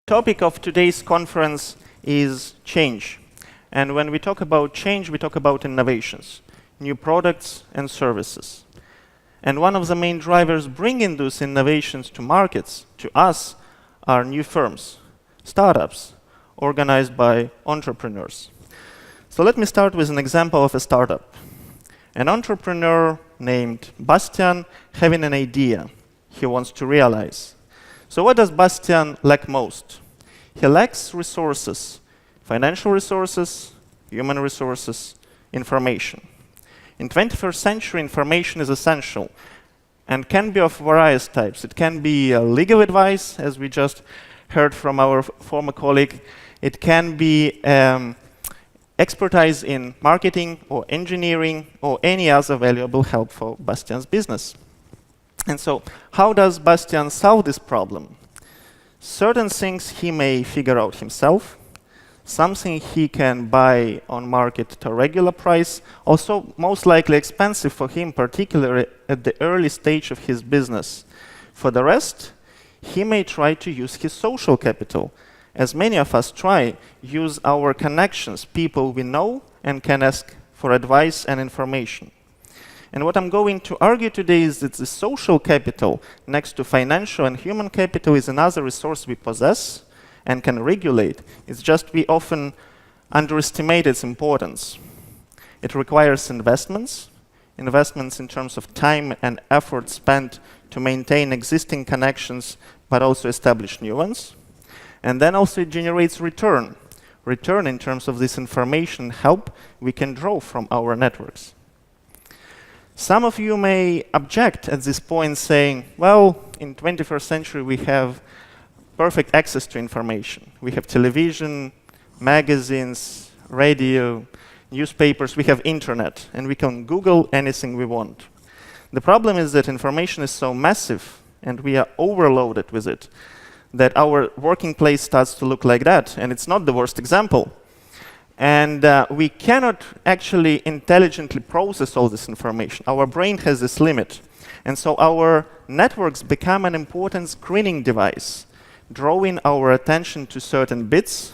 Topic of today's conference is change. And when we talk about change, we talk about innovations, new products and services. And one of the main drivers bringing those innovations to markets, to us, are new firms, startups, organized by entrepreneurs. So let me start with an example of a startup. An entrepreneur named Bastian having an idea he wants to realize. So what does Bastian lack most? He lacks resources, financial resources, human resources, information. In 21st century, information is essential and can be of various types. It can be legal advice, as we just heard from our former colleague. It can be expertise in marketing or engineering or any other valuable help for Bastian's business. And so, how does Bastian solve this problem? Certain things he may figure out himself, something he can buy on market at a regular price, also most likely expensive for him, particularly at the early stage of his business. For the rest, he may try to use his social capital, as many of us try, use our connections, people we know and can ask for advice and information. And what I'm going to argue today is that the social capital, next to financial and human capital, is another resource we possess and can regulate. It's just we often underestimate its importance. It requires investments in terms of time and effort spent to maintain existing connections, but also establish new ones. And then also it generates return in terms of this information help we can draw from our networks. Some of you may object at this point saying, well, in 21st century we have perfect access to information. We have television, magazines, radio, newspapers, we have internet, and we can Google anything we want. The problem is that information is so massive and we are overloaded with it that our working place starts to look like that, and it's not the worst example. And we cannot actually intelligently process all this information. Our brain has this limit. And so our networks become an important screening device, drawing our attention to certain bits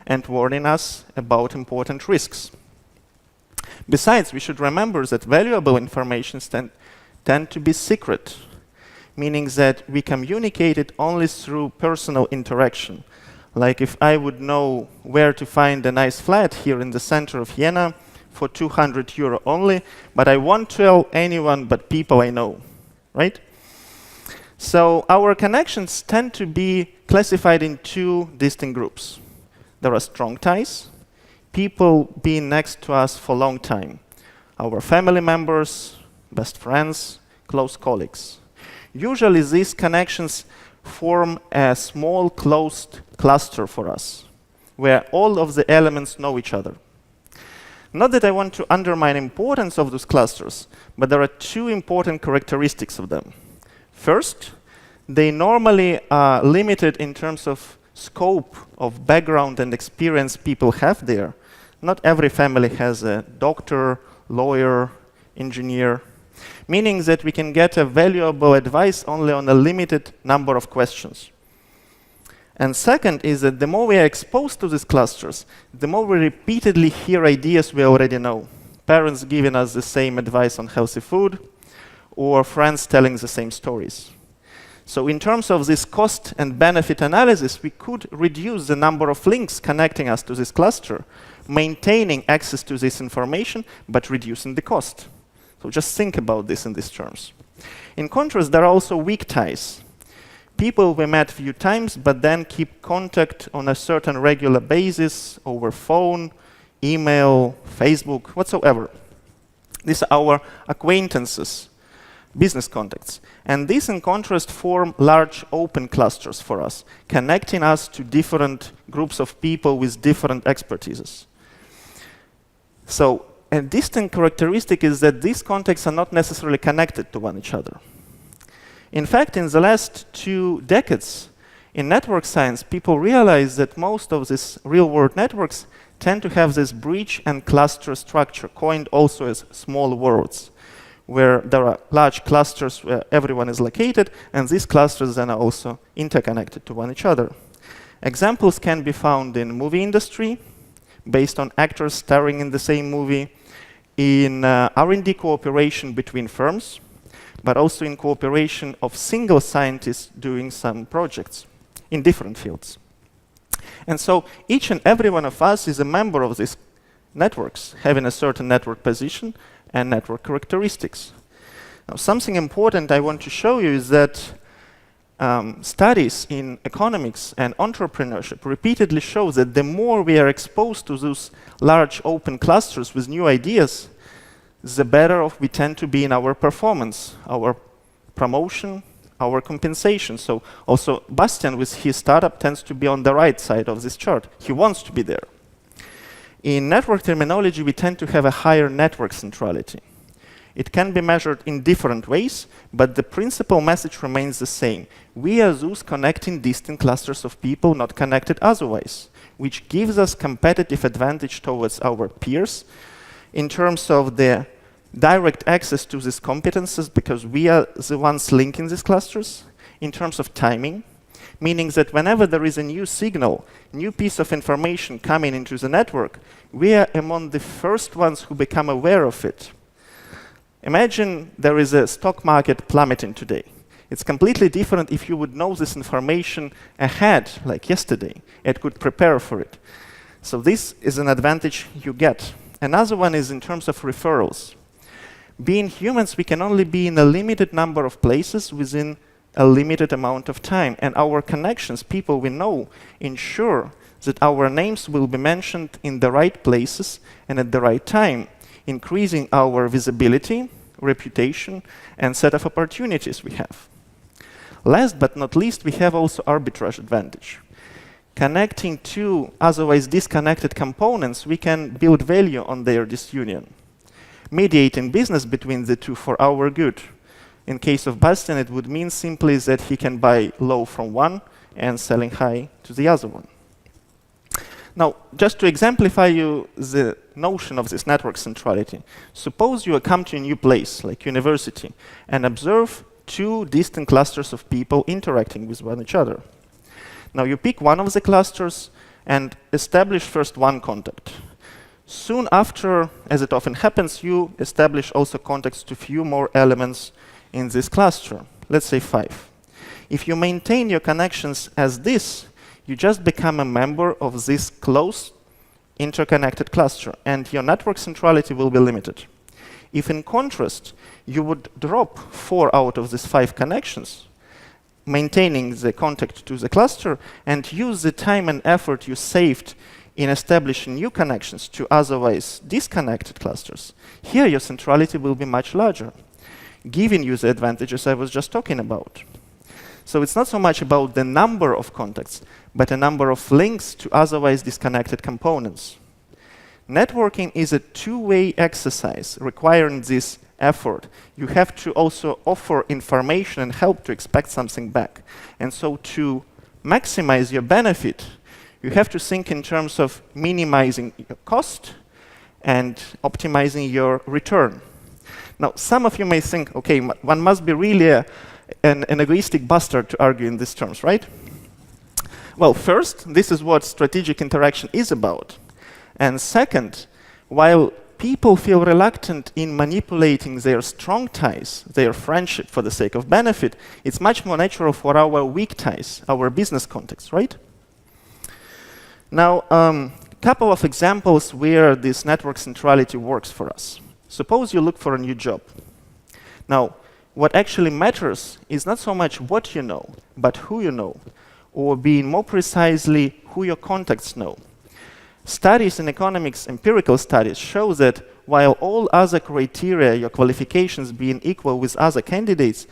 and warning us about important risks. Besides, we should remember that valuable information tend to be secret, meaning that we communicate it only through personal interaction. Like if I would know where to find a nice flat here in the center of Jena for 200 euro only, but I won't tell anyone but people I know, right? So our connections tend to be classified in two distinct groups. There are strong ties, people being next to us for a long time. Our family members, best friends, close colleagues. Usually these connections form a small closed cluster for us, where all of the elements know each other. Not that I want to undermine the importance of those clusters, but there are two important characteristics of them. First, they normally are limited in terms of scope of background and experience people have there. Not every family has a doctor, lawyer, engineer, meaning that we can get a valuable advice only on a limited number of questions. And second is that the more we are exposed to these clusters, the more we repeatedly hear ideas we already know. Parents giving us the same advice on healthy food, or friends telling the same stories. So in terms of this cost and benefit analysis, we could reduce the number of links connecting us to this cluster, maintaining access to this information, but reducing the cost. So just think about this in these terms. In contrast, there are also weak ties. People we met a few times, but then keep contact on a certain regular basis over phone, email, Facebook, whatsoever. These are our acquaintances, business contacts. And these, in contrast, form large open clusters for us, connecting us to different groups of people with different expertises. So, a distinct characteristic is that these contacts are not necessarily connected to one another. In fact, in the last 2 decades, in network science, people realize that most of these real-world networks tend to have this bridge and cluster structure, coined also as small worlds, where there are large clusters where everyone is located, and these clusters then are also interconnected to one another. Examples can be found in movie industry, based on actors starring in the same movie, in R&D cooperation between firms, but also in cooperation of single scientists doing some projects in different fields. And so each and every one of us is a member of these networks, having a certain network position and network characteristics. Now, something important I want to show you is that studies in economics and entrepreneurship repeatedly show that the more we are exposed to those large open clusters with new ideas, the better off we tend to be in our performance, our promotion, our compensation. So also Bastian with his startup tends to be on the right side of this chart. He wants to be there. In network terminology, we tend to have a higher network centrality. It can be measured in different ways, but the principal message remains the same. We are those connecting distant clusters of people not connected otherwise, which gives us competitive advantage towards our peers in terms of the direct access to these competences, because we are the ones linking these clusters, in terms of timing, meaning that whenever there is a new signal, new piece of information coming into the network, we are among the first ones who become aware of it. Imagine there is a stock market plummeting today. It's completely different if you would know this information ahead, like yesterday, and could prepare for it. So this is an advantage you get. Another one is in terms of referrals. Being humans, we can only be in a limited number of places within a limited amount of time. And our connections, people we know, ensure that our names will be mentioned in the right places and at the right time, increasing our visibility, reputation, and set of opportunities we have. Last but not least, we have also arbitrage advantage. Connecting two otherwise disconnected components, we can build value on their disunion, mediating business between the two for our good. In case of Bastian, it would mean simply that he can buy low from one and selling high to the other one. Now, just to exemplify you the notion of this network centrality, suppose you come to a new place, like university, and observe two distant clusters of people interacting with one another. Now, you pick one of the clusters and establish first one contact. Soon after, as it often happens, you establish also contacts to few more elements in this cluster, let's say 5. If you maintain your connections as this, you just become a member of this close, interconnected cluster, and your network centrality will be limited. If, in contrast, you would drop 4 out of these 5 connections, maintaining the contact to the cluster, and use the time and effort you saved in establishing new connections to otherwise disconnected clusters, here your centrality will be much larger, giving you the advantages I was just talking about. So it's not so much about the number of contacts, but a number of links to otherwise disconnected components. Networking is a two-way exercise requiring this effort. You have to also offer information and help to expect something back. And so to maximize your benefit, you have to think in terms of minimizing your cost and optimizing your return. Now, some of you may think, okay, one must be really an egoistic bastard to argue in these terms, right? Well, first, this is what strategic interaction is about. And second, while people feel reluctant in manipulating their strong ties, their friendship for the sake of benefit, it's much more natural for our weak ties, our business context, right? Now, couple of examples where this network centrality works for us. Suppose you look for a new job. Now, what actually matters is not so much what you know, but who you know, or being more precisely, who your contacts know. Studies in economics, empirical studies, show that while all other criteria, your qualifications being equal with other candidates,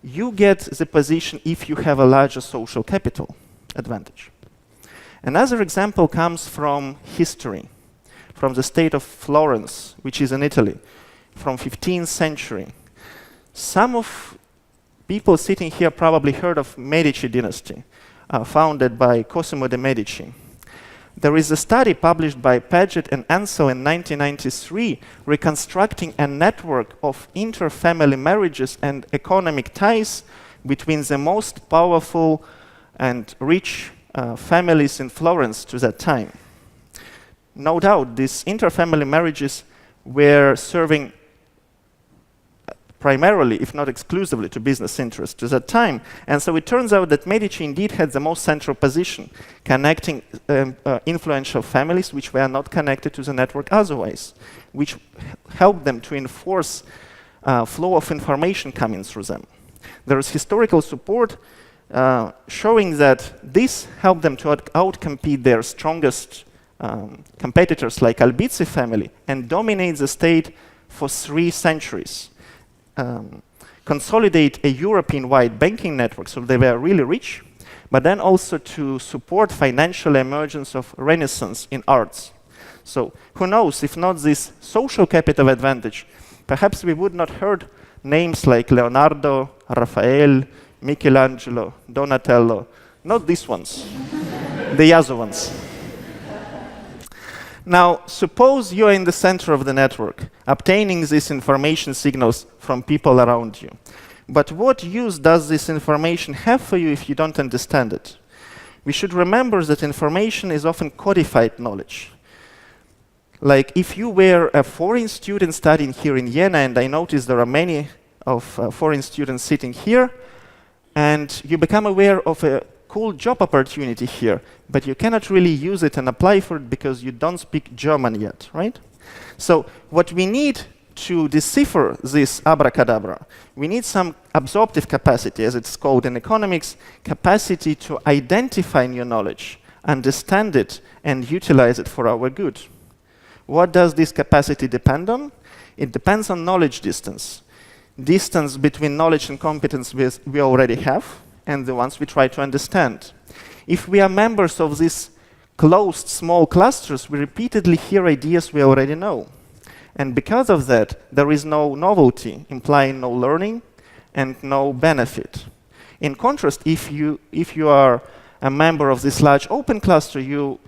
you get the position if you have a larger social capital advantage. Another example comes from history, from the state of Florence, which is in Italy, from 15th century. Some of people sitting here probably heard of Medici dynasty, founded by Cosimo de' Medici. There is a study published by Paget and Ansel in 1993 reconstructing a network of inter-family marriages and economic ties between the most powerful and rich families in Florence to that time. No doubt, these interfamily marriages were serving primarily, if not exclusively, to business interests to that time. And so it turns out that Medici indeed had the most central position, connecting influential families which were not connected to the network otherwise, which helped them to enforce flow of information coming through them. There is historical support showing that this helped them to outcompete their strongest competitors like Albizzi family and dominate the state for 3 centuries. Consolidate a European-wide banking network, so they were really rich, but then also to support financial emergence of Renaissance in arts. So who knows, if not this social capital advantage, perhaps we would not heard names like Leonardo, Raphael, Michelangelo, Donatello, not these ones, the other ones. Now, suppose you're in the center of the network, obtaining these information signals from people around you. But what use does this information have for you if you don't understand it? We should remember that information is often codified knowledge. Like if you were a foreign student studying here in Jena, and I notice there are many of foreign students sitting here, and you become aware of a cool job opportunity here, but you cannot really use it and apply for it because you don't speak German yet, right? So what we need to decipher this abracadabra, we need some absorptive capacity, as it's called in economics, capacity to identify new knowledge, understand it, and utilize it for our good. What does this capacity depend on? It depends on knowledge distance. Distance between knowledge and competence we already have, and the ones we try to understand. If we are members of these closed small clusters, we repeatedly hear ideas we already know. And because of that, there is no novelty, implying no learning and no benefit. In contrast, if you are a member of this large open cluster, you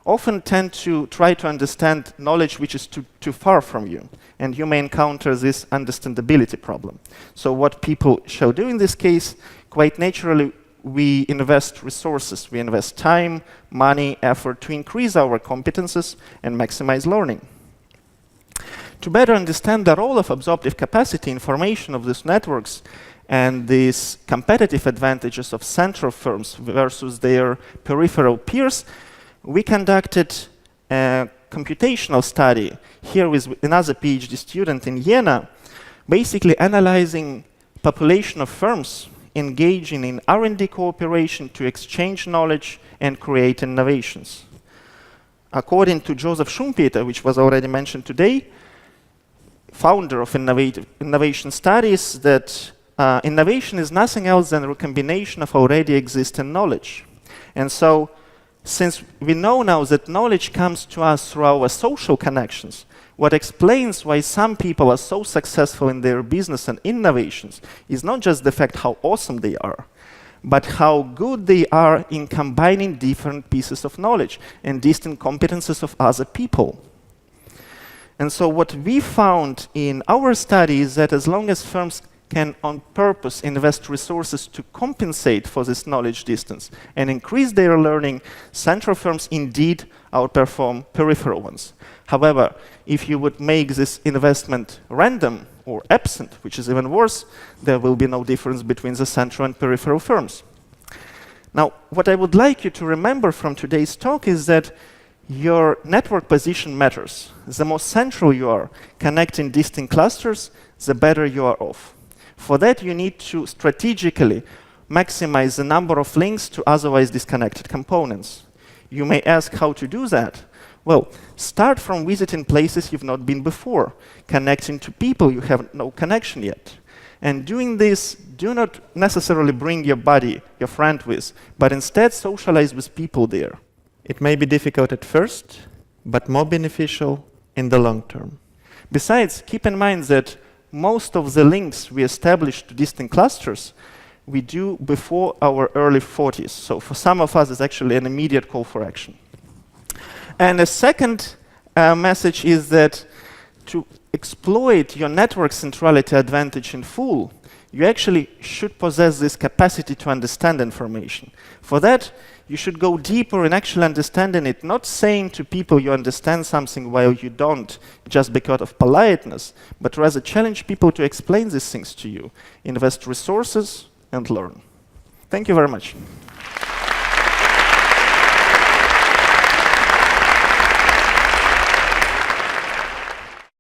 often tend to try to understand knowledge which is too far from you, and you may encounter this understandability problem. So what people shall do in this case, quite naturally, we invest resources. We invest time, money, effort to increase our competences and maximize learning. To better understand the role of absorptive capacity information of these networks and these competitive advantages of central firms versus their peripheral peers, we conducted a computational study here with another PhD student in Jena, basically analyzing population of firms engaging in R&D cooperation to exchange knowledge and create innovations. According to Joseph Schumpeter, which was already mentioned today, founder of innovation studies, that innovation is nothing else than a combination of already existing knowledge. And so, since we know now that knowledge comes to us through our social connections, what explains why some people are so successful in their business and innovations is not just the fact how awesome they are, but how good they are in combining different pieces of knowledge and distinct competences of other people. And so what we found in our study is that as long as firms can on purpose invest resources to compensate for this knowledge distance and increase their learning, central firms indeed outperform peripheral ones. However, if you would make this investment random or absent, which is even worse, there will be no difference between the central and peripheral firms. Now, what I would like you to remember from today's talk is that your network position matters. The more central you are, connecting distinct clusters, the better you are off. For that, you need to strategically maximize the number of links to otherwise disconnected components. You may ask how to do that. Well, start from visiting places you've not been before, connecting to people you have no connection yet. And doing this, do not necessarily bring your buddy, your friend with, but instead socialize with people there. It may be difficult at first, but more beneficial in the long term. Besides, keep in mind that most of the links we establish to distinct clusters, we do before our early 40s. So for some of us, it's actually an immediate call for action. And a second message is that to exploit your network centrality advantage in full, you actually should possess this capacity to understand information. For that, You should go deeper in actually understanding it, not saying to people you understand something while you don't, just because of politeness, but rather challenge people to explain these things to you, invest resources, and learn. Thank you very much.